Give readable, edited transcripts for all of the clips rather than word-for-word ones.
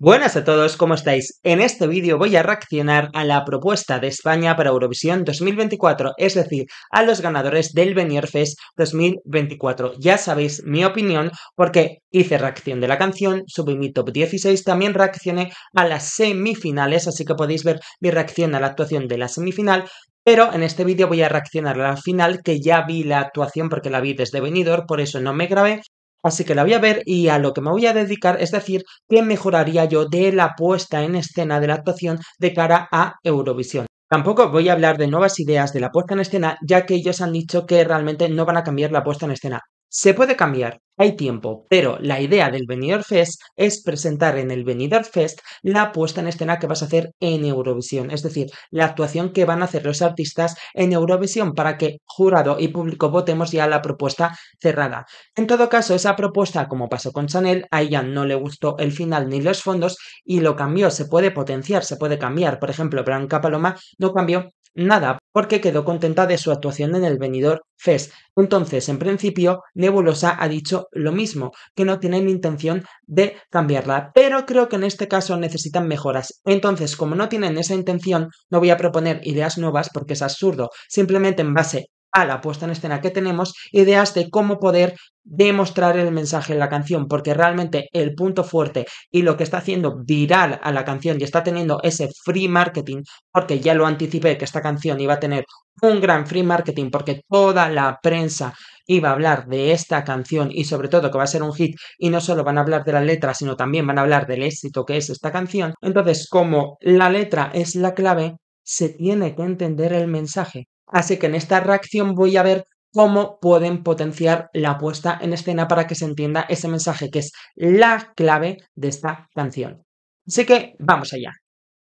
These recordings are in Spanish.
Buenas a todos, ¿cómo estáis? En este vídeo voy a reaccionar a la propuesta de España para Eurovisión 2024, es decir, a los ganadores del Benidorm Fest 2024. Ya sabéis mi opinión porque hice reacción de la canción, subí mi top 16, también reaccioné a las semifinales, así que podéis ver mi reacción a la actuación de la semifinal. Pero en este vídeo voy a reaccionar a la final, que ya vi la actuación porque la vi desde Benidorm, por eso no me grabé. Así que la voy a ver y a lo que me voy a dedicar es decir qué mejoraría yo de la puesta en escena de la actuación de cara a Eurovisión. Tampoco voy a hablar de nuevas ideas de la puesta en escena, ya que ellos han dicho que realmente no van a cambiar la puesta en escena. Se puede cambiar, hay tiempo, pero la idea del Benidorm Fest es presentar en el Benidorm Fest la puesta en escena que vas a hacer en Eurovisión, es decir, la actuación que van a hacer los artistas en Eurovisión para que jurado y público votemos ya la propuesta cerrada. En todo caso, esa propuesta, como pasó con Chanel, a ella no le gustó el final ni los fondos y lo cambió. Se puede potenciar, se puede cambiar. Por ejemplo, Blanca Paloma no cambió nada porque quedó contenta de su actuación en el Benidorm Fest. Entonces, en principio, Nebulosa ha dicho lo mismo, que no tienen intención de cambiarla, pero creo que en este caso necesitan mejoras. Entonces, como no tienen esa intención, no voy a proponer ideas nuevas porque es absurdo. Simplemente en base a la puesta en escena que tenemos, ideas de cómo poder demostrar el mensaje en la canción, porque realmente el punto fuerte y lo que está haciendo viral a la canción y está teniendo ese free marketing, porque ya lo anticipé que esta canción iba a tener un gran free marketing, porque toda la prensa iba a hablar de esta canción y sobre todo que va a ser un hit y no solo van a hablar de la letra, sino también van a hablar del éxito que es esta canción. Entonces, como la letra es la clave, se tiene que entender el mensaje. Así que en esta reacción voy a ver cómo pueden potenciar la puesta en escena para que se entienda ese mensaje que es la clave de esta canción. Así que vamos allá.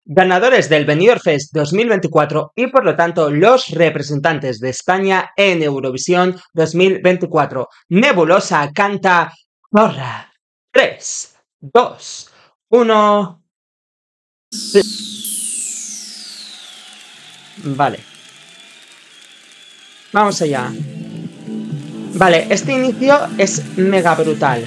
Ganadores del Benidorm Fest 2024 y por lo tanto los representantes de España en Eurovisión 2024. Nebulosa canta Zorra. 3, 2, 1. Vale. Vamos allá. Vale, este inicio es mega brutal.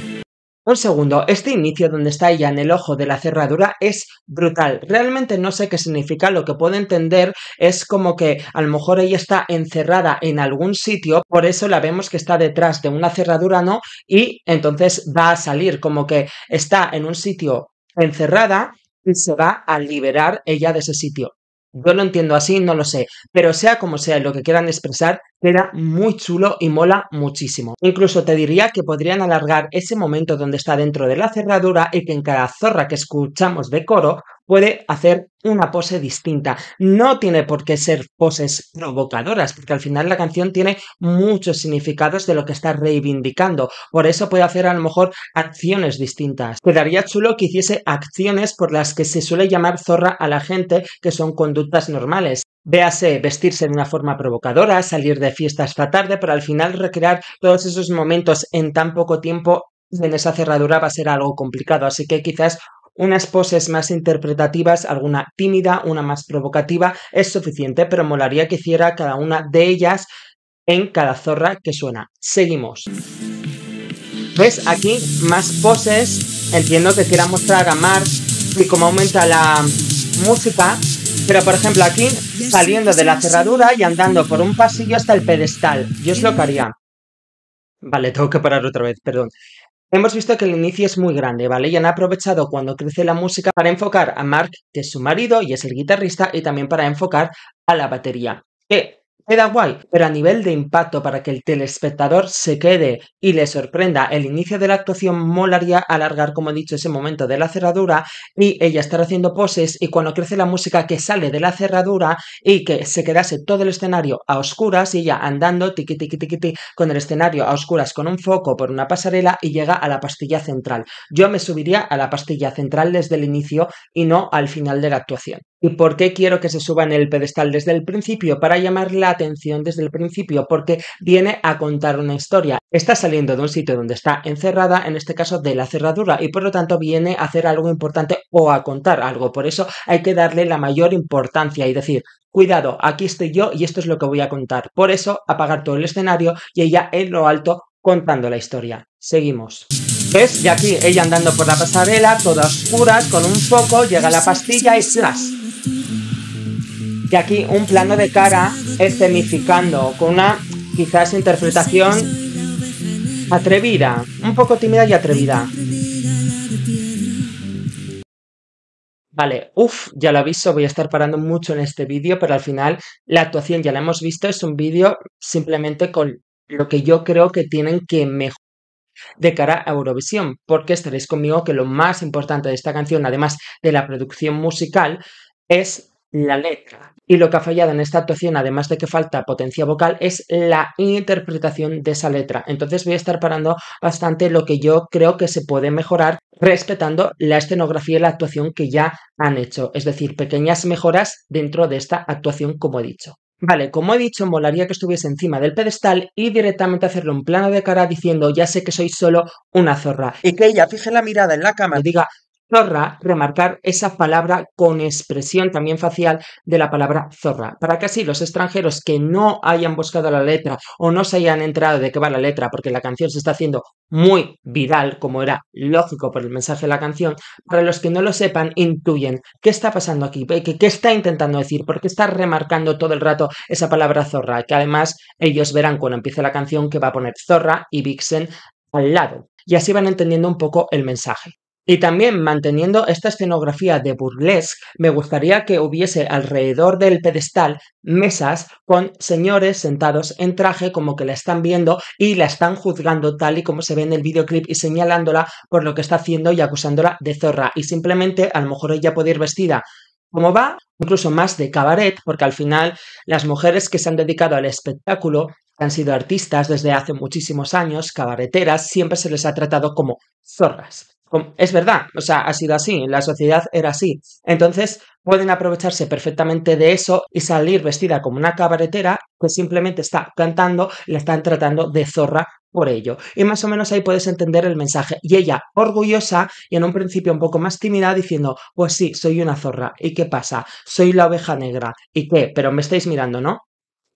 Un segundo, este inicio donde está ella en el ojo de la cerradura es brutal. Realmente no sé qué significa, lo que puedo entender es como que a lo mejor ella está encerrada en algún sitio, por eso la vemos que está detrás de una cerradura, ¿no? Y entonces va a salir como que está en un sitio encerrada y se va a liberar ella de ese sitio. Yo lo entiendo así, no lo sé, pero sea como sea lo que quieran expresar, queda muy chulo y mola muchísimo. Incluso te diría que podrían alargar ese momento donde está dentro de la cerradura y que en cada zorra que escuchamos de coro puede hacer una pose distinta. No tiene por qué ser poses provocadoras, porque al final la canción tiene muchos significados de lo que está reivindicando. Por eso puede hacer a lo mejor acciones distintas. Quedaría chulo que hiciese acciones por las que se suele llamar zorra a la gente, que son conductas normales. Véase vestirse de una forma provocadora, salir de fiesta esta tarde, pero al final recrear todos esos momentos en tan poco tiempo en esa cerradura va a ser algo complicado. Así que quizás unas poses más interpretativas, alguna tímida, una más provocativa, es suficiente, pero molaría que hiciera cada una de ellas en cada zorra que suena. Seguimos. ¿Ves? Aquí más poses. Entiendo que quiera mostrar a Mars y cómo aumenta la música. Pero por ejemplo aquí, saliendo de la cerradura y andando por un pasillo hasta el pedestal. Yo es lo que haría. Vale, tengo que parar otra vez, perdón. Hemos visto que el inicio es muy grande, ¿vale? Y han aprovechado cuando crece la música para enfocar a Mark, que es su marido y es el guitarrista, y también para enfocar a la batería. Que queda guay, pero a nivel de impacto para que el telespectador se quede y le sorprenda el inicio de la actuación, molaría alargar, como he dicho, ese momento de la cerradura y ella estar haciendo poses y cuando crece la música que sale de la cerradura y que se quedase todo el escenario a oscuras y ella andando tiqui tiqui tiqui tiqui con el escenario a oscuras con un foco por una pasarela y llega a la pastilla central. Yo me subiría a la pastilla central desde el inicio y no al final de la actuación. ¿Y por qué quiero que se suba en el pedestal desde el principio? Para llamar la atención desde el principio, porque viene a contar una historia. Está saliendo de un sitio donde está encerrada, en este caso de la cerradura, y por lo tanto viene a hacer algo importante o a contar algo. Por eso hay que darle la mayor importancia y decir, cuidado, aquí estoy yo y esto es lo que voy a contar. Por eso apagar todo el escenario y ella en lo alto contando la historia. Seguimos. ¿Ves? Y aquí ella andando por la pasarela, toda oscura, con un foco, llega la pastilla y ¡flash! Y aquí un plano de cara escenificando con una quizás interpretación atrevida, un poco tímida y atrevida. Vale, ya lo aviso, voy a estar parando mucho en este vídeo, pero al final la actuación ya la hemos visto, es un vídeo simplemente con lo que yo creo que tienen que mejorar de cara a Eurovisión, porque estaréis conmigo que lo más importante de esta canción, además de la producción musical, es la letra. Y lo que ha fallado en esta actuación, además de que falta potencia vocal, es la interpretación de esa letra. Entonces voy a estar parando bastante lo que yo creo que se puede mejorar respetando la escenografía y la actuación que ya han hecho. Es decir, pequeñas mejoras dentro de esta actuación, como he dicho. Vale, como he dicho, molaría que estuviese encima del pedestal y directamente hacerle un plano de cara diciendo ya sé que soy solo una zorra. Y que ella fije la mirada en la cámara y diga zorra, remarcar esa palabra con expresión también facial de la palabra zorra, para que así los extranjeros que no hayan buscado la letra o no se hayan enterado de qué va la letra, porque la canción se está haciendo muy viral, como era lógico por el mensaje de la canción, para los que no lo sepan, intuyen qué está pasando aquí, qué está intentando decir, por qué está remarcando todo el rato esa palabra zorra, que además ellos verán cuando empiece la canción que va a poner zorra y Vixen al lado, y así van entendiendo un poco el mensaje. Y también manteniendo esta escenografía de burlesque, me gustaría que hubiese alrededor del pedestal mesas con señores sentados en traje como que la están viendo y la están juzgando tal y como se ve en el videoclip y señalándola por lo que está haciendo y acusándola de zorra. Y simplemente a lo mejor ella puede ir vestida como va, incluso más de cabaret, porque al final las mujeres que se han dedicado al espectáculo han sido artistas desde hace muchísimos años, cabareteras, siempre se les ha tratado como zorras. Es verdad, o sea, ha sido así, la sociedad era así. Entonces pueden aprovecharse perfectamente de eso y salir vestida como una cabaretera que simplemente está cantando y la están tratando de zorra por ello. Y más o menos ahí puedes entender el mensaje. Y ella, orgullosa y en un principio un poco más tímida, diciendo, pues sí, soy una zorra. ¿Y qué pasa? Soy la oveja negra. ¿Y qué? Pero me estáis mirando, ¿no?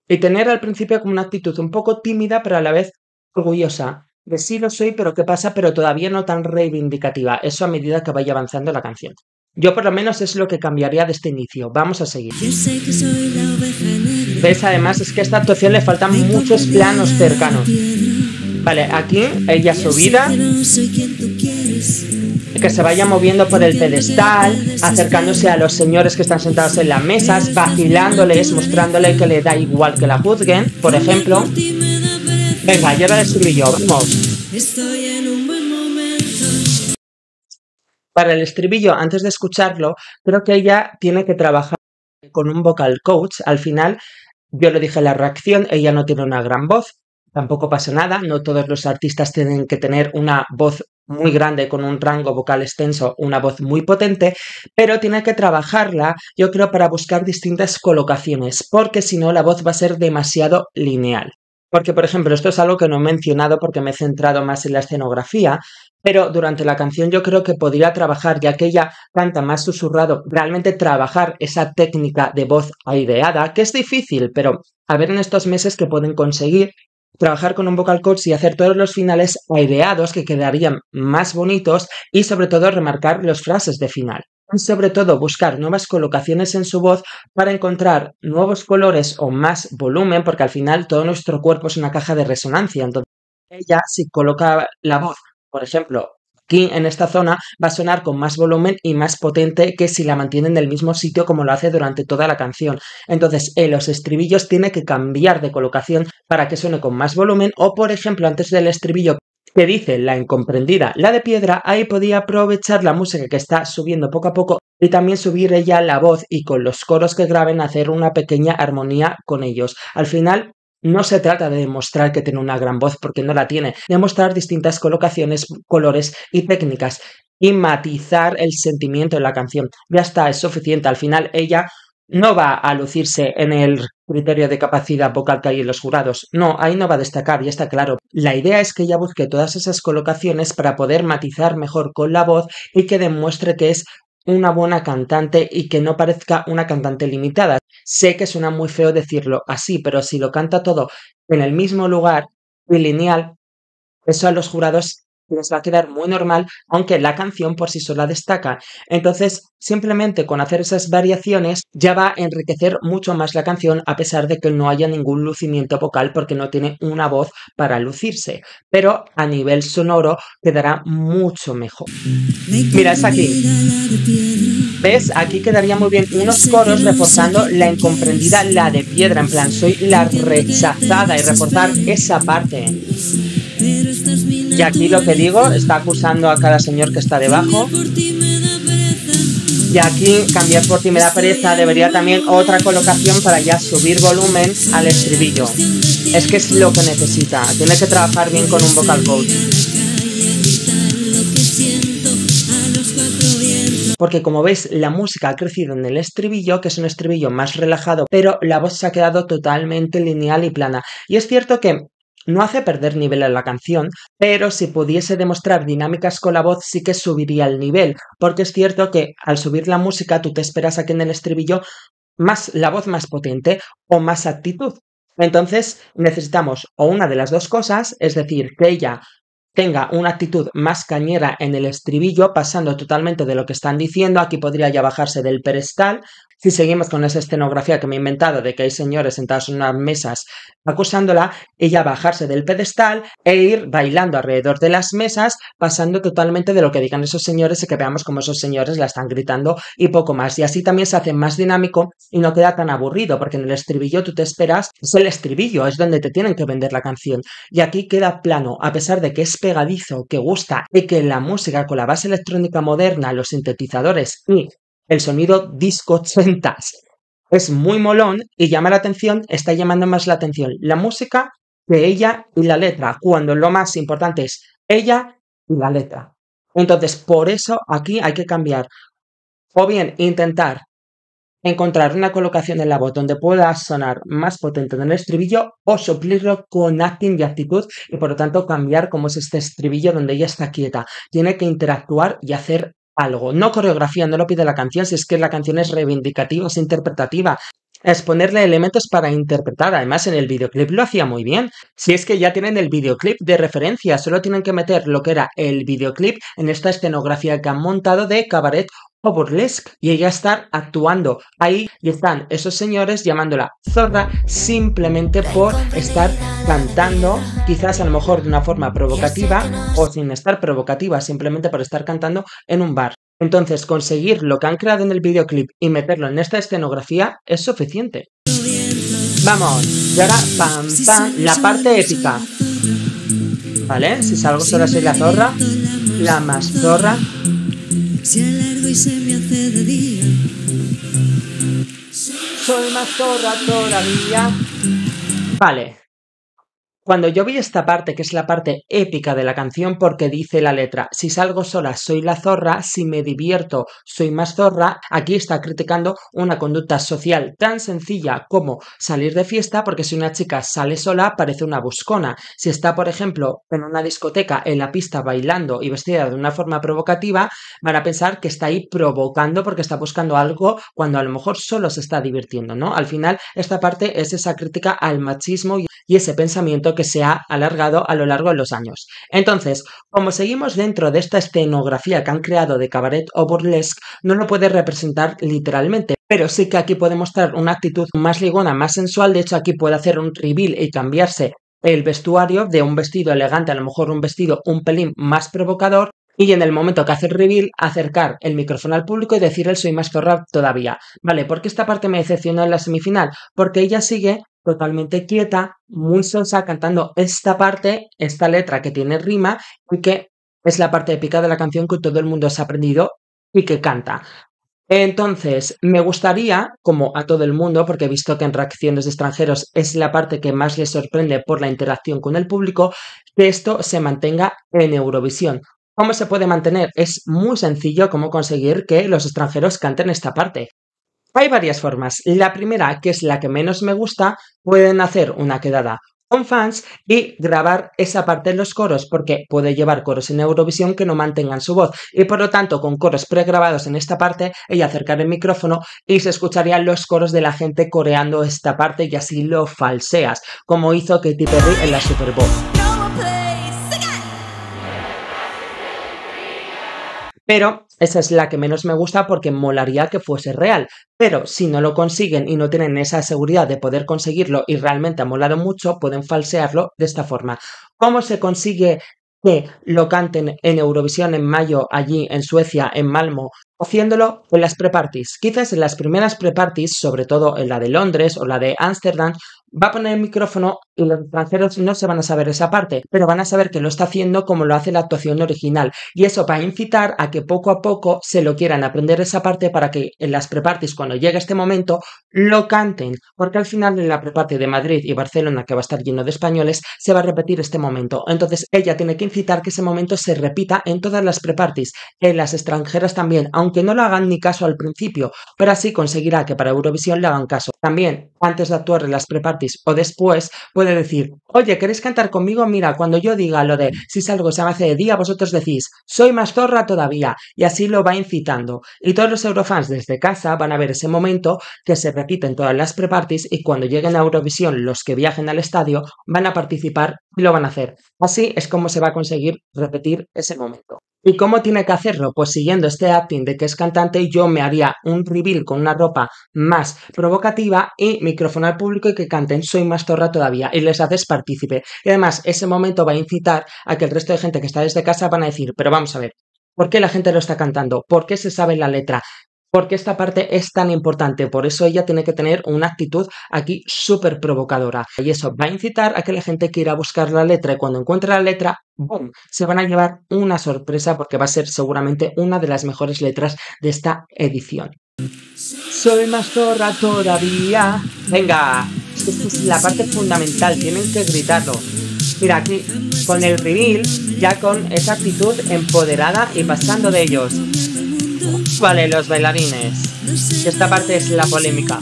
Y tener al principio como una actitud un poco tímida, pero a la vez orgullosa. De sí lo soy, pero ¿qué pasa? Pero todavía no tan reivindicativa. Eso a medida que vaya avanzando la canción. Yo por lo menos es lo que cambiaría de este inicio. Vamos a seguir. ¿Ves? Además es que a esta actuación le faltan muchos planos cercanos. Vale, aquí ella subida, que se vaya moviendo por el pedestal, acercándose a los señores que están sentados en las mesas, vacilándoles, mostrándole que le da igual que la juzguen, por ejemplo. Venga, y ahora el estribillo, vamos. Para el estribillo, antes de escucharlo, creo que ella tiene que trabajar con un vocal coach. Al final, yo le dije en la reacción, ella no tiene una gran voz, tampoco pasa nada, no todos los artistas tienen que tener una voz muy grande con un rango vocal extenso, una voz muy potente, pero tiene que trabajarla, yo creo, para buscar distintas colocaciones, porque si no la voz va a ser demasiado lineal. Porque, por ejemplo, esto es algo que no he mencionado porque me he centrado más en la escenografía, pero durante la canción yo creo que podría trabajar, ya que ella canta más susurrado, realmente trabajar esa técnica de voz aireada, que es difícil, pero a ver en estos meses que pueden conseguir trabajar con un vocal coach y hacer todos los finales aireados que quedarían más bonitos y sobre todo remarcar las frases de final. Y sobre todo buscar nuevas colocaciones en su voz para encontrar nuevos colores o más volumen, porque al final todo nuestro cuerpo es una caja de resonancia. Entonces, ella si coloca la voz, por ejemplo, aquí en esta zona, va a sonar con más volumen y más potente que si la mantiene en el mismo sitio como lo hace durante toda la canción. Entonces, en los estribillos tiene que cambiar de colocación para que suene con más volumen o, por ejemplo, antes del estribillo que dice la incomprendida, la de piedra, ahí podía aprovechar la música que está subiendo poco a poco y también subir ella la voz y con los coros que graben hacer una pequeña armonía con ellos. Al final, no se trata de demostrar que tiene una gran voz porque no la tiene, de mostrar distintas colocaciones, colores y técnicas y matizar el sentimiento de la canción. Ya está, es suficiente. Al final ella no va a lucirse en el criterio de capacidad vocal que hay en los jurados. No, ahí no va a destacar, ya está claro. La idea es que ella busque todas esas colocaciones para poder matizar mejor con la voz y que demuestre que es una buena cantante y que no parezca una cantante limitada. Sé que suena muy feo decirlo así, pero si lo canta todo en el mismo lugar y lineal, eso a los jurados les va a quedar muy normal, aunque la canción por sí sola destaca. Entonces, simplemente con hacer esas variaciones ya va a enriquecer mucho más la canción, a pesar de que no haya ningún lucimiento vocal porque no tiene una voz para lucirse. Pero a nivel sonoro quedará mucho mejor. Mira, es aquí. ¿Ves? Aquí quedaría muy bien unos coros reforzando la incomprendida, la de piedra, en plan, soy la rechazada, y reforzar esa parte. Y aquí lo que digo, está acusando a cada señor que está debajo. Y aquí, cambiar por ti me da pereza, debería también otra colocación para ya subir volumen al estribillo. Es que es lo que necesita, tiene que trabajar bien con un vocal coach. Porque como veis, la música ha crecido en el estribillo, que es un estribillo más relajado, pero la voz se ha quedado totalmente lineal y plana. Y es cierto que no hace perder nivel a la canción, pero si pudiese demostrar dinámicas con la voz sí que subiría el nivel, porque es cierto que al subir la música tú te esperas aquí en el estribillo la voz más potente o más actitud. Entonces necesitamos o una de las dos cosas, es decir, que ella tenga una actitud más cañera en el estribillo, pasando totalmente de lo que están diciendo. Aquí podría ya bajarse del pedestal. Si seguimos con esa escenografía que me he inventado de que hay señores sentados en unas mesas acusándola, ella bajarse del pedestal e ir bailando alrededor de las mesas, pasando totalmente de lo que digan esos señores y que veamos cómo esos señores la están gritando y poco más. Y así también se hace más dinámico y no queda tan aburrido, porque en el estribillo tú te esperas, es el estribillo, es donde te tienen que vender la canción. Y aquí queda plano, a pesar de que es pegadizo, que gusta y que la música con la base electrónica moderna, los sintetizadores y el sonido disco 80s es muy molón y llama la atención, está llamando más la atención la música que ella y la letra, cuando lo más importante es ella y la letra. Entonces, por eso aquí hay que cambiar, o bien intentar encontrar una colocación en la voz donde pueda sonar más potente en el estribillo, o suplirlo con acting y actitud, y por lo tanto cambiar cómo es este estribillo donde ella está quieta. Tiene que interactuar y hacer algo. No coreografía, no lo pide la canción, si es que la canción es reivindicativa, es interpretativa. Es ponerle elementos para interpretar. Además, en el videoclip lo hacía muy bien. Si es que ya tienen el videoclip de referencia, solo tienen que meter lo que era el videoclip en esta escenografía que han montado de cabaret o burlesque, y ella estar actuando ahí, y están esos señores llamándola zorra simplemente por estar cantando, quizás a lo mejor de una forma provocativa o sin estar provocativa, simplemente por estar cantando en un bar. Entonces, conseguir lo que han creado en el videoclip y meterlo en esta escenografía es suficiente. Vamos, y ahora, pam, pam, la parte épica. ¿Vale? Si salgo sola soy la zorra, la más zorra. Si alargo y se me hace de día, soy más zorra todavía. Vale. Cuando yo vi esta parte, que es la parte épica de la canción, porque dice la letra, si salgo sola soy la zorra, si me divierto soy más zorra, aquí está criticando una conducta social tan sencilla como salir de fiesta, porque si una chica sale sola parece una buscona. Si está, por ejemplo, en una discoteca, en la pista, bailando y vestida de una forma provocativa, van a pensar que está ahí provocando porque está buscando algo cuando a lo mejor solo se está divirtiendo, ¿no? Al final, esta parte es esa crítica al machismo y ese pensamiento que se ha alargado a lo largo de los años. Entonces, como seguimos dentro de esta escenografía que han creado de cabaret o burlesque, no lo puede representar literalmente, pero sí que aquí puede mostrar una actitud más ligona, más sensual. De hecho, aquí puede hacer un reveal y cambiarse el vestuario de un vestido elegante, a lo mejor un vestido un pelín más provocador, y en el momento que hace el reveal, acercar el micrófono al público y decir el soy más zorra todavía. Vale, ¿por qué esta parte me decepcionó en la semifinal? Porque ella sigue totalmente quieta, muy sosa, cantando esta parte, esta letra que tiene rima y que es la parte épica de la canción que todo el mundo se ha aprendido y que canta. Entonces, me gustaría, como a todo el mundo, porque he visto que en reacciones de extranjeros es la parte que más les sorprende por la interacción con el público, que esto se mantenga en Eurovisión. ¿Cómo se puede mantener? Es muy sencillo cómo conseguir que los extranjeros canten esta parte. Hay varias formas. La primera, que es la que menos me gusta, pueden hacer una quedada con fans y grabar esa parte en los coros, porque puede llevar coros en Eurovisión que no mantengan su voz, y por lo tanto con coros pregrabados en esta parte, ella acercar el micrófono y se escucharían los coros de la gente coreando esta parte, y así lo falseas, como hizo Katy Perry en la Super Bowl. Pero esa es la que menos me gusta porque molaría que fuese real. Pero si no lo consiguen y no tienen esa seguridad de poder conseguirlo y realmente ha molado mucho, pueden falsearlo de esta forma. ¿Cómo se consigue que lo canten en Eurovisión en mayo, allí en Suecia, en Malmö? Haciéndolo en las pre-parties. Quizás en las primeras pre-parties, sobre todo en la de Londres o la de Ámsterdam, va a poner el micrófono y los extranjeros no se van a saber esa parte, pero van a saber que lo está haciendo como lo hace la actuación original. Y eso va a incitar a que poco a poco se lo quieran aprender esa parte para que en las pre-parties, cuando llegue este momento, lo canten. Porque al final en la pre-party de Madrid y Barcelona, que va a estar lleno de españoles, se va a repetir este momento. Entonces ella tiene que incitar que ese momento se repita en todas las pre-parties, en las extranjeras también, aunque no lo hagan ni caso al principio, pero así conseguirá que para Eurovisión le hagan caso. También, antes de actuar en las pre-parties o después, puede decir, oye, ¿queréis cantar conmigo? Mira, cuando yo diga lo de si salgo se me hace de día, vosotros decís, soy más zorra todavía, y así lo va incitando. Y todos los eurofans desde casa van a ver ese momento que se repite en todas las pre-parties y cuando lleguen a Eurovisión los que viajen al estadio van a participar y lo van a hacer. Así es como se va a conseguir repetir ese momento. ¿Y cómo tiene que hacerlo? Pues siguiendo este acting de que es cantante, yo me haría un reveal con una ropa más provocativa y micrófono al público y que canten Soy más zorra todavía y les haces partícipe. Y además ese momento va a incitar a que el resto de gente que está desde casa van a decir, pero vamos a ver, ¿por qué la gente lo está cantando? ¿Por qué se sabe la letra? Porque esta parte es tan importante, por eso ella tiene que tener una actitud aquí súper provocadora. Y eso va a incitar a que la gente quiera buscar la letra y cuando encuentre la letra, ¡boom!, se van a llevar una sorpresa porque va a ser seguramente una de las mejores letras de esta edición. Soy más zorra todavía. Venga, esta es la parte fundamental, tienen que gritarlo. Mira, aquí con el reveal, ya con esa actitud empoderada y pasando de ellos. Vale, los bailarines. Esta parte es la polémica.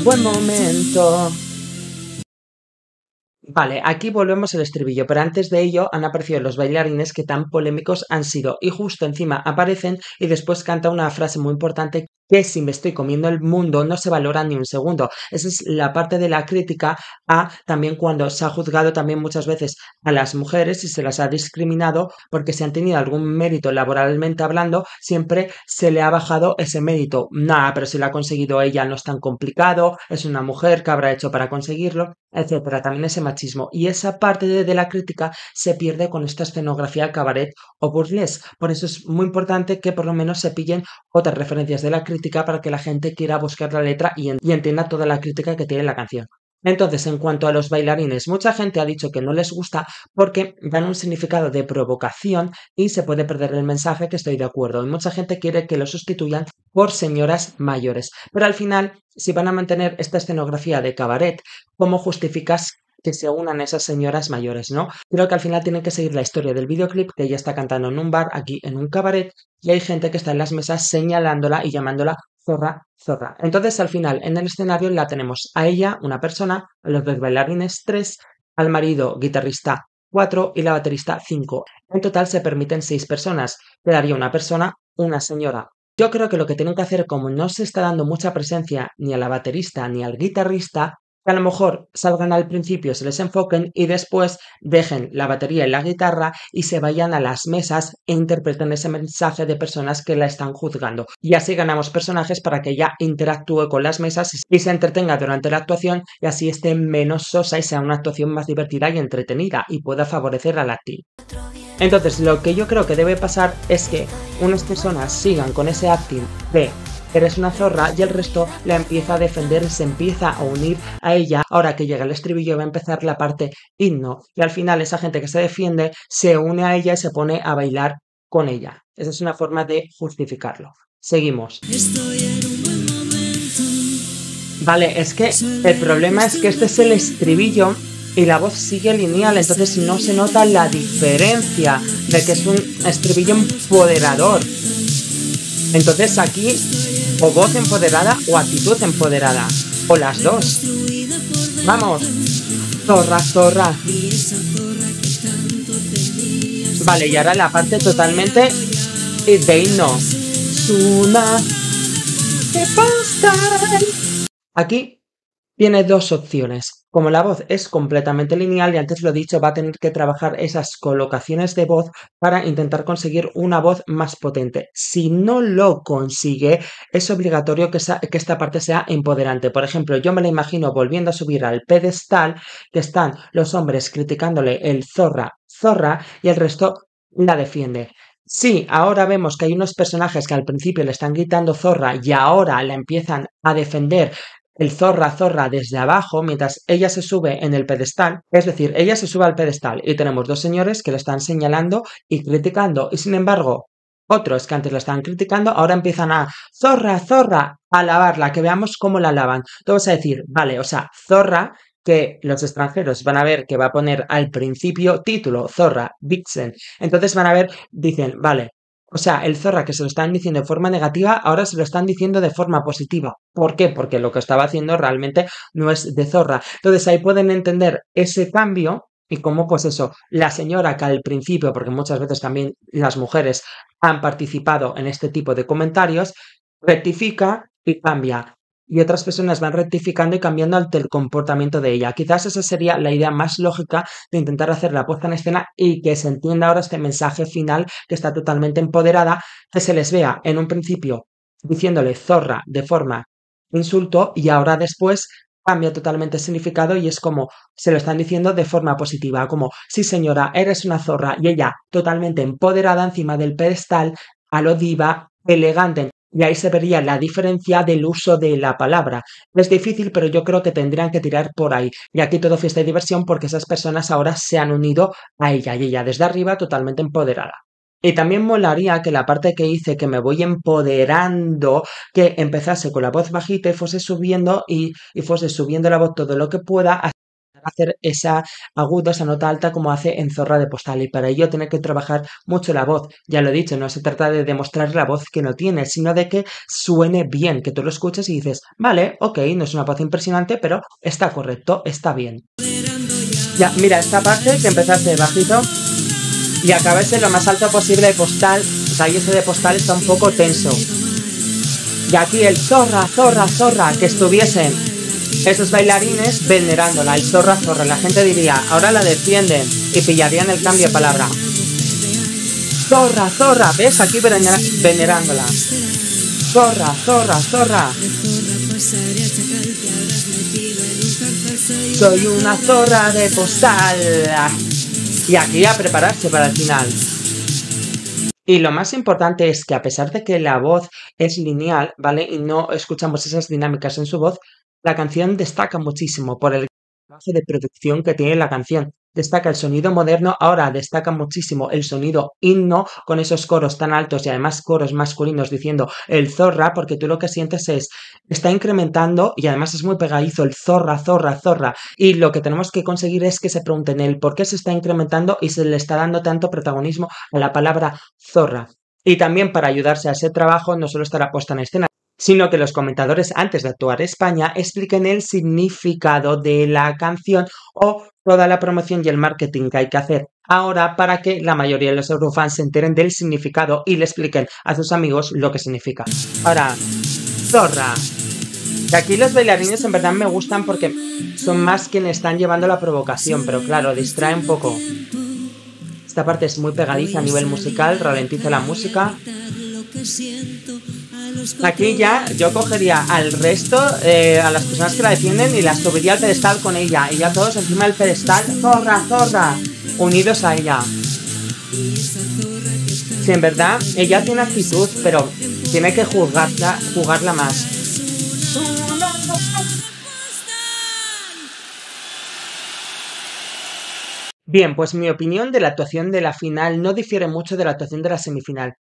Buen momento. Vale, aquí volvemos al estribillo, pero antes de ello han aparecido los bailarines que tan polémicos han sido y justo encima aparecen y después canta una frase muy importante que si me estoy comiendo el mundo no se valora ni un segundo. Esa es la parte de la crítica a también cuando se ha juzgado también muchas veces a las mujeres y se las ha discriminado porque si han tenido algún mérito laboralmente hablando, siempre se le ha bajado ese mérito. Nada, pero si lo ha conseguido ella no es tan complicado, es una mujer que habrá hecho para conseguirlo, etcétera. También ese machismo. Y esa parte de la crítica se pierde con esta escenografía cabaret o burlesque. Por eso es muy importante que por lo menos se pillen otras referencias de la crítica para que la gente quiera buscar la letra y entienda toda la crítica que tiene la canción. Entonces, en cuanto a los bailarines, mucha gente ha dicho que no les gusta porque dan un significado de provocación y se puede perder el mensaje, que estoy de acuerdo. Y mucha gente quiere que lo sustituyan por señoras mayores. Pero al final, si van a mantener esta escenografía de cabaret, ¿cómo justificas que se unan esas señoras mayores, no? Creo que al final tienen que seguir la historia del videoclip, que ella está cantando en un bar, aquí en un cabaret, y hay gente que está en las mesas señalándola y llamándola zorra, zorra. Entonces, al final, en el escenario la tenemos a ella, una persona, a los dos bailarines, 3, al marido, guitarrista, 4 y la baterista, 5. En total se permiten 6 personas. Quedaría una persona, una señora. Yo creo que lo que tienen que hacer, como no se está dando mucha presencia ni a la baterista ni al guitarrista, que a lo mejor salgan al principio, se les enfoquen y después dejen la batería y la guitarra y se vayan a las mesas e interpreten ese mensaje de personas que la están juzgando. Y así ganamos personajes para que ella interactúe con las mesas y se entretenga durante la actuación y así esté menos sosa y sea una actuación más divertida y entretenida y pueda favorecer al acting. Entonces, lo que yo creo que debe pasar es que unas personas sigan con ese acting de eres una zorra y el resto la empieza a defender y se empieza a unir a ella. Ahora que llega el estribillo va a empezar la parte himno y al final esa gente que se defiende se une a ella y se pone a bailar con ella. Esa es una forma de justificarlo. Seguimos. Vale, es que el problema es que este es el estribillo y la voz sigue lineal, entonces no se nota la diferencia de que es un estribillo empoderador. Entonces aquí o voz empoderada o actitud empoderada, o las dos. Vamos, zorra, zorra. Vale, y ahora la parte totalmente de himno. Aquí tiene dos opciones. Como la voz es completamente lineal, y antes lo he dicho, va a tener que trabajar esas colocaciones de voz para intentar conseguir una voz más potente. Si no lo consigue, es obligatorio que esta parte sea empoderante. Por ejemplo, yo me la imagino volviendo a subir al pedestal, que están los hombres criticándole el zorra, zorra, y el resto la defiende. Sí, ahora vemos que hay unos personajes que al principio le están gritando zorra y ahora la empiezan a defender el zorra zorra desde abajo mientras ella se sube en el pedestal, es decir, ella se sube al pedestal y tenemos dos señores que le están señalando y criticando y sin embargo otros que antes la estaban criticando ahora empiezan a zorra zorra a alabarla, que veamos cómo la alaban. Todos a decir, vale, o sea, zorra que los extranjeros van a ver que va a poner al principio título zorra, vixen, entonces van a ver, dicen, vale, o sea, el zorra que se lo están diciendo de forma negativa, ahora se lo están diciendo de forma positiva. ¿Por qué? Porque lo que estaba haciendo realmente no es de zorra. Entonces ahí pueden entender ese cambio y cómo, pues eso, la señora que al principio, porque muchas veces también las mujeres han participado en este tipo de comentarios, rectifica y cambia. Y otras personas van rectificando y cambiando ante el comportamiento de ella. Quizás esa sería la idea más lógica de intentar hacer la puesta en escena y que se entienda ahora este mensaje final que está totalmente empoderada, que se les vea en un principio diciéndole zorra de forma insulto y ahora después cambia totalmente el significado y es como se lo están diciendo de forma positiva, como sí señora, eres una zorra y ella totalmente empoderada encima del pedestal, a lo diva, elegante. Y ahí se vería la diferencia del uso de la palabra. Es difícil, pero yo creo que tendrían que tirar por ahí. Y aquí todo fiesta y diversión porque esas personas ahora se han unido a ella y ella desde arriba totalmente empoderada. Y también molaría que la parte que hice que me voy empoderando, que empezase con la voz bajita y fuese subiendo y fuese subiendo la voz todo lo que pueda hasta hacer esa aguda, esa nota alta como hace en Zorra de Postal. Y para ello tener que trabajar mucho la voz. Ya lo he dicho, no se trata de demostrar la voz que no tiene, sino de que suene bien, que tú lo escuches y dices, vale, ok, no es una voz impresionante, pero está correcto, está bien. Ya, mira, esta parte que empezaste bajito y acabase lo más alto posible de Postal, o sea, y ese de Postal está un poco tenso. Y aquí el zorra, zorra, zorra, que estuviesen esos bailarines venerándola, el zorra, zorra, la gente diría, ahora la defienden y pillarían el cambio de palabra. Zorra, zorra, ¿ves? Aquí venerándola. Zorra, zorra, zorra. Soy una zorra de Postal. Y aquí a prepararse para el final. Y lo más importante es que a pesar de que la voz es lineal, ¿vale? Y no escuchamos esas dinámicas en su voz, la canción destaca muchísimo por el trabajo de producción que tiene la canción. Destaca el sonido moderno, ahora destaca muchísimo el sonido himno con esos coros tan altos y además coros masculinos diciendo el zorra, porque tú lo que sientes es, está incrementando y además es muy pegadizo el zorra, zorra, zorra. Y lo que tenemos que conseguir es que se pregunten el por qué se está incrementando y se le está dando tanto protagonismo a la palabra zorra. Y también para ayudarse a ese trabajo no solo estará puesta en escena, sino que los comentadores antes de actuar España expliquen el significado de la canción o toda la promoción y el marketing que hay que hacer ahora para que la mayoría de los eurofans se enteren del significado y le expliquen a sus amigos lo que significa. Ahora, zorra. Y aquí los bailarines en verdad me gustan porque son más quienes están llevando la provocación, pero claro, distrae un poco. Esta parte es muy pegadiza a nivel musical, ralentiza la música. Aquí ya yo cogería al resto, a las personas que la defienden y las subiría al pedestal con ella. Y ya todos encima del pedestal, zorra, zorra, unidos a ella. Si en verdad ella tiene actitud, pero tiene que jugarla más. Bien, pues mi opinión de la actuación de la final no difiere mucho de la actuación de la semifinal.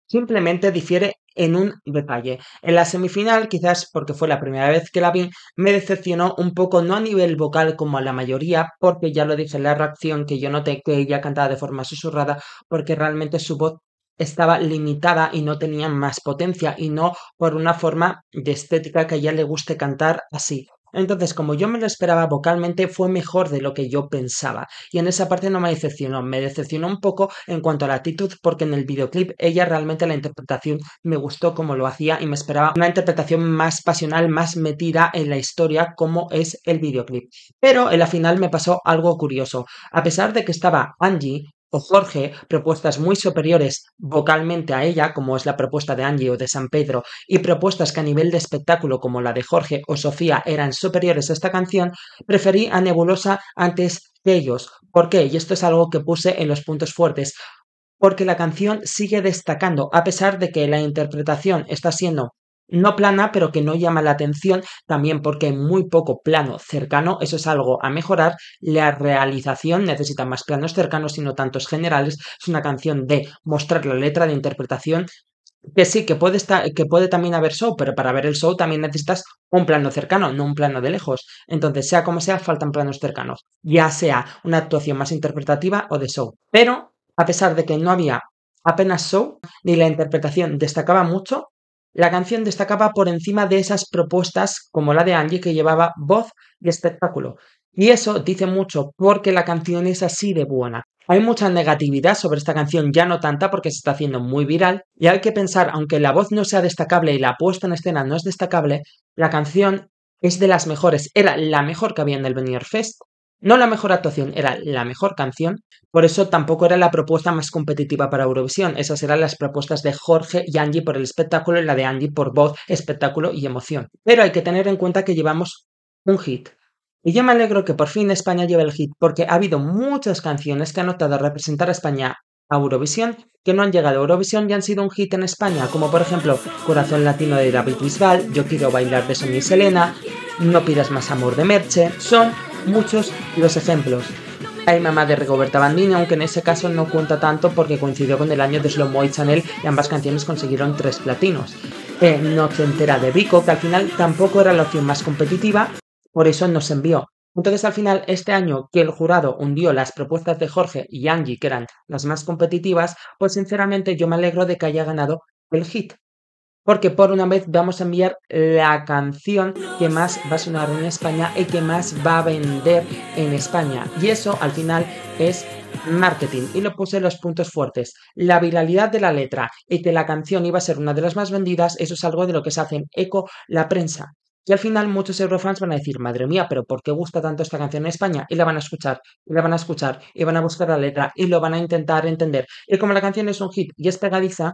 Simplemente difiere en un detalle. En la semifinal, quizás porque fue la primera vez que la vi, me decepcionó un poco, no a nivel vocal como a la mayoría, porque ya lo dije en la reacción que yo noté que ella cantaba de forma susurrada, porque realmente su voz estaba limitada y no tenía más potencia, y no por una forma de estética que a ella le guste cantar así. Entonces, como yo me lo esperaba vocalmente, fue mejor de lo que yo pensaba. Y en esa parte no me decepcionó un poco en cuanto a la actitud, porque en el videoclip ella realmente la interpretación me gustó como lo hacía y me esperaba una interpretación más pasional, más metida en la historia como es el videoclip. Pero en la final me pasó algo curioso. A pesar de que estaba Angie o Jorge, propuestas muy superiores vocalmente a ella, como es la propuesta de Angie o de San Pedro, y propuestas que a nivel de espectáculo, como la de Jorge o Sofía, eran superiores a esta canción, preferí a Nebulosa antes que ellos. ¿Por qué? Y esto es algo que puse en los puntos fuertes. Porque la canción sigue destacando, a pesar de que la interpretación está siendo no plana, pero que no llama la atención, también porque hay muy poco plano cercano, eso es algo a mejorar. La realización necesita más planos cercanos y no tantos generales. Es una canción de mostrar la letra de interpretación, que sí, que puede también haber show, pero para ver el show también necesitas un plano cercano, no un plano de lejos. Entonces, sea como sea, faltan planos cercanos, ya sea una actuación más interpretativa o de show. Pero, a pesar de que no había apenas show, ni la interpretación destacaba mucho, la canción destacaba por encima de esas propuestas como la de Angie, que llevaba voz y espectáculo. Y eso dice mucho porque la canción es así de buena. Hay mucha negatividad sobre esta canción, ya no tanta porque se está haciendo muy viral, y hay que pensar, aunque la voz no sea destacable y la puesta en escena no es destacable, la canción es de las mejores, era la mejor que había en el Benidorm Fest, no la mejor actuación, era la mejor canción, por eso tampoco era la propuesta más competitiva para Eurovisión, esas eran las propuestas de Jorge y Angie por el espectáculo y la de Angie por voz, espectáculo y emoción. Pero hay que tener en cuenta que llevamos un hit. Y yo me alegro que por fin España lleve el hit, porque ha habido muchas canciones que han optado a representar a España a Eurovisión que no han llegado a Eurovisión y han sido un hit en España, como por ejemplo Corazón Latino de David Bisbal, Yo quiero bailar de Sonia y Selena, No pidas más amor de Merche, son muchos los ejemplos. Hay Mamá de Rigoberta Bandini, aunque en ese caso no cuenta tanto porque coincidió con el año de Slow Mo y Chanel y ambas canciones consiguieron 3 platinos. Noche entera de Vico, que al final tampoco era la opción más competitiva, por eso no se envió. Entonces al final este año que el jurado hundió las propuestas de Jorge y Angie, que eran las más competitivas, pues sinceramente yo me alegro de que haya ganado el hit. Porque por una vez vamos a enviar la canción que más va a sonar en España y que más va a vender en España. Y eso al final es marketing. Y lo puse en los puntos fuertes. La viralidad de la letra y que la canción iba a ser una de las más vendidas, eso es algo de lo que se hace eco la prensa. Y al final muchos eurofans van a decir, madre mía, pero ¿por qué gusta tanto esta canción en España? Y la van a escuchar, y la van a escuchar, y van a buscar la letra, y lo van a intentar entender. Y como la canción es un hit y es pegadiza,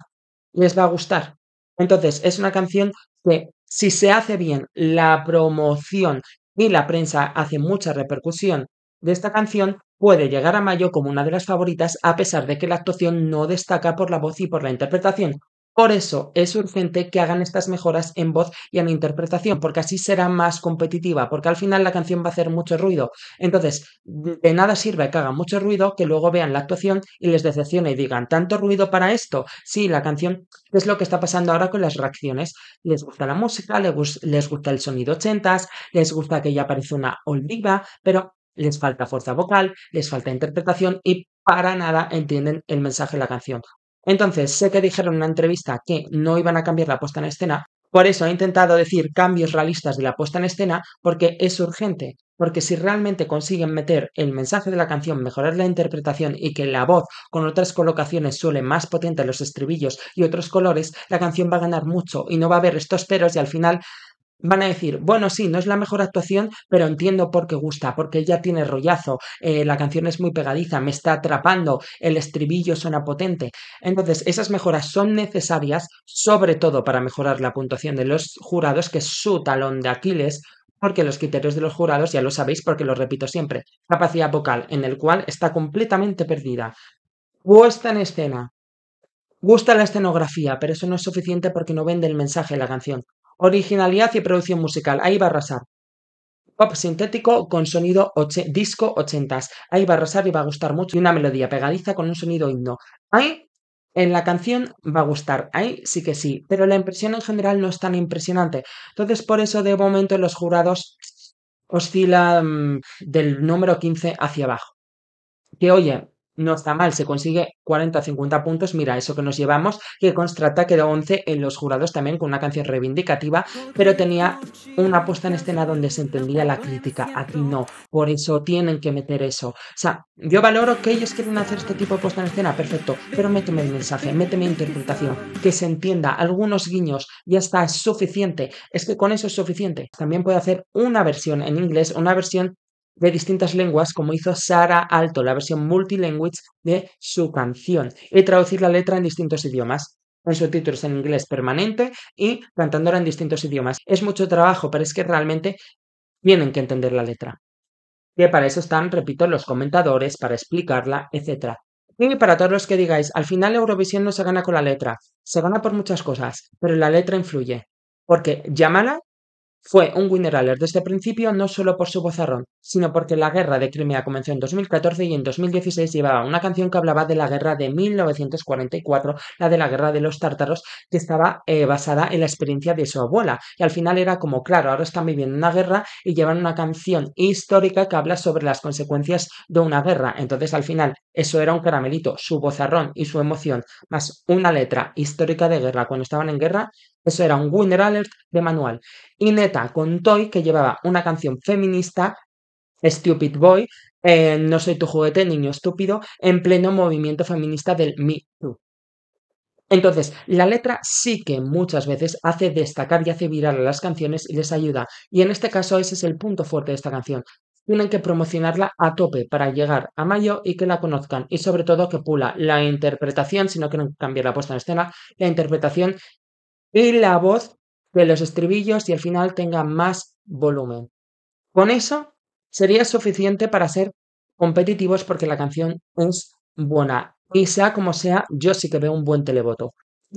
les va a gustar. Entonces, es una canción que si se hace bien la promoción y la prensa hace mucha repercusión de esta canción, puede llegar a mayo como una de las favoritas a pesar de que la actuación no destaca por la voz y por la interpretación. Por eso es urgente que hagan estas mejoras en voz y en interpretación, porque así será más competitiva, porque al final la canción va a hacer mucho ruido. Entonces, de nada sirve que hagan mucho ruido, que luego vean la actuación y les decepcione y digan, ¿tanto ruido para esto? Sí, la canción es lo que está pasando ahora con las reacciones. Les gusta la música, les gusta el sonido ochentas, les gusta que ya parece una olviva, pero les falta fuerza vocal, les falta interpretación y para nada entienden el mensaje de la canción. Entonces, sé que dijeron en una entrevista que no iban a cambiar la puesta en escena, por eso he intentado decir cambios realistas de la puesta en escena, porque es urgente, porque si realmente consiguen meter el mensaje de la canción, mejorar la interpretación y que la voz con otras colocaciones suele más potente los estribillos y otros colores, la canción va a ganar mucho y no va a haber estos peros y al final van a decir, bueno, sí, no es la mejor actuación, pero entiendo por qué gusta, porque ya tiene rollazo, la canción es muy pegadiza, me está atrapando, el estribillo suena potente. Entonces, esas mejoras son necesarias, sobre todo para mejorar la puntuación de los jurados, que es su talón de Aquiles, porque los criterios de los jurados ya lo sabéis porque lo repito siempre. Capacidad vocal, en el cual está completamente perdida. Puesta en escena, gusta la escenografía, pero eso no es suficiente porque no vende el mensaje de la canción. Originalidad y producción musical, ahí va a arrasar. Pop sintético con sonido disco ochentas, ahí va a arrasar y va a gustar mucho. Y una melodía pegadiza con un sonido himno. Ahí en la canción va a gustar, ahí sí que sí, pero la impresión en general no es tan impresionante. Entonces por eso de momento los jurados oscilan del número 15 hacia abajo. Que oye, no está mal, se consigue 40 o 50 puntos, mira, eso que nos llevamos, que Constrata quedó 11 en los jurados también con una canción reivindicativa, pero tenía una puesta en escena donde se entendía la crítica, aquí no, por eso tienen que meter eso. O sea, yo valoro que ellos quieren hacer este tipo de puesta en escena, perfecto, pero méteme el mensaje, méteme interpretación, que se entienda, algunos guiños, ya está, es suficiente, es que con eso es suficiente. También puede hacer una versión en inglés, una versión de distintas lenguas, como hizo Sara Alto, la versión multilingüe de su canción, y traducir la letra en distintos idiomas, con subtítulos en inglés permanente y cantándola en distintos idiomas. Es mucho trabajo, pero es que realmente tienen que entender la letra. Que para eso están, repito, los comentadores, para explicarla, etc. Y para todos los que digáis, al final Eurovisión no se gana con la letra, se gana por muchas cosas, pero la letra influye. Porque Yamala fue un winner alert desde el principio no solo por su vozarrón, sino porque la guerra de Crimea comenzó en 2014 y en 2016 llevaba una canción que hablaba de la guerra de 1944, la de la guerra de los tártaros, que estaba basada en la experiencia de su abuela. Y al final era como, claro, ahora están viviendo una guerra y llevan una canción histórica que habla sobre las consecuencias de una guerra. Entonces al final eso era un caramelito, su vozarrón y su emoción, más una letra histórica de guerra cuando estaban en guerra, eso era un winner alert de manual. Y Neta con Toy, que llevaba una canción feminista, Stupid Boy, No soy tu juguete, niño estúpido, en pleno movimiento feminista del Me Too. Entonces, la letra sí que muchas veces hace destacar y hace viral a las canciones y les ayuda. Y en este caso ese es el punto fuerte de esta canción. Tienen que promocionarla a tope para llegar a mayo y que la conozcan. Y sobre todo que pula la interpretación, si no quieren cambiar la puesta en escena, la interpretación y la voz de los estribillos y al final tenga más volumen. Con eso sería suficiente para ser competitivos porque la canción es buena. Y sea como sea, yo sí que veo un buen televoto.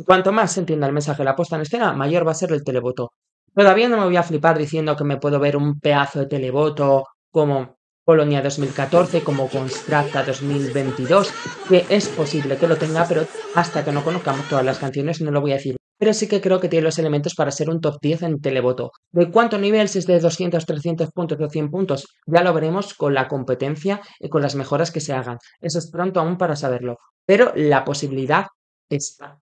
Cuanto más se entienda el mensaje de la puesta en escena, mayor va a ser el televoto. Todavía no me voy a flipar diciendo que me puedo ver un pedazo de televoto como Polonia 2014, como Constrata 2022, que es posible que lo tenga, pero hasta que no conozcamos todas las canciones no lo voy a decir. Pero sí que creo que tiene los elementos para ser un top 10 en televoto. ¿De cuánto nivel? Si es de 200, 300 puntos o 100 puntos. Ya lo veremos con la competencia y con las mejoras que se hagan. Eso es pronto aún para saberlo. Pero la posibilidad está.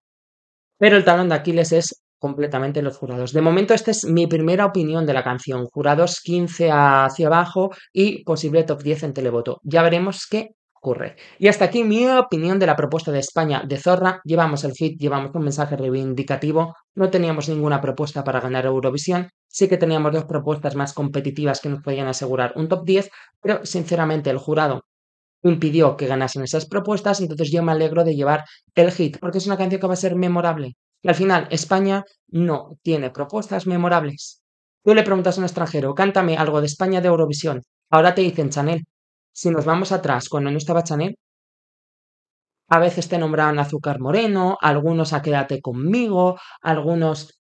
Pero el talón de Aquiles es completamente los jurados. De momento, esta es mi primera opinión de la canción. Jurados 15 hacia abajo y posible top 10 en televoto. Ya veremos qué ocurre. Y hasta aquí mi opinión de la propuesta de España de Zorra. Llevamos el hit, llevamos un mensaje reivindicativo. No teníamos ninguna propuesta para ganar Eurovisión. Sí que teníamos dos propuestas más competitivas que nos podían asegurar un top 10, pero sinceramente el jurado impidió que ganasen esas propuestas, entonces yo me alegro de llevar el hit, porque es una canción que va a ser memorable. Y al final, España no tiene propuestas memorables. Tú le preguntas a un extranjero, cántame algo de España de Eurovisión. Ahora te dicen Chanel. Si nos vamos atrás, cuando no estaba Chanel, a veces te nombraban Azúcar Moreno, algunos a Quédate conmigo, algunos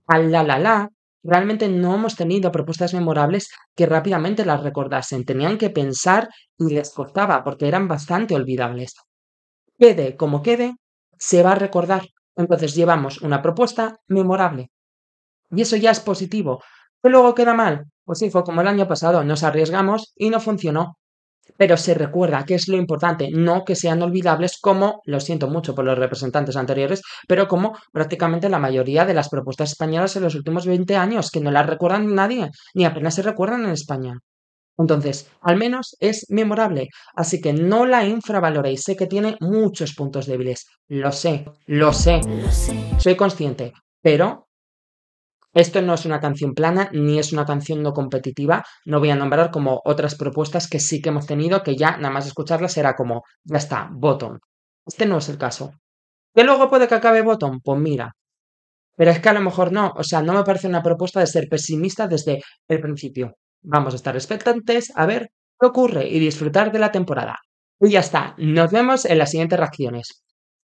al la. Realmente no hemos tenido propuestas memorables que rápidamente las recordasen. Tenían que pensar y les costaba porque eran bastante olvidables. Quede como quede, se va a recordar. Entonces llevamos una propuesta memorable. Y eso ya es positivo. ¿Que luego queda mal? Pues sí, fue como el año pasado. Nos arriesgamos y no funcionó. Pero se recuerda que es lo importante, no que sean olvidables como, lo siento mucho por los representantes anteriores, pero como prácticamente la mayoría de las propuestas españolas en los últimos 20 años, que no las recuerdan nadie, ni apenas se recuerdan en España. Entonces, al menos es memorable, así que no la infravaloréis, sé que tiene muchos puntos débiles, lo sé, soy consciente, pero esto no es una canción plana ni es una canción no competitiva. No voy a nombrar como otras propuestas que sí que hemos tenido, que ya nada más escucharlas será como, ya está, bottom. Este no es el caso. ¿Que luego puede que acabe bottom? Pues mira. Pero es que a lo mejor no. O sea, no me parece una propuesta de ser pesimista desde el principio. Vamos a estar expectantes a ver qué ocurre y disfrutar de la temporada. Y ya está. Nos vemos en las siguientes reacciones.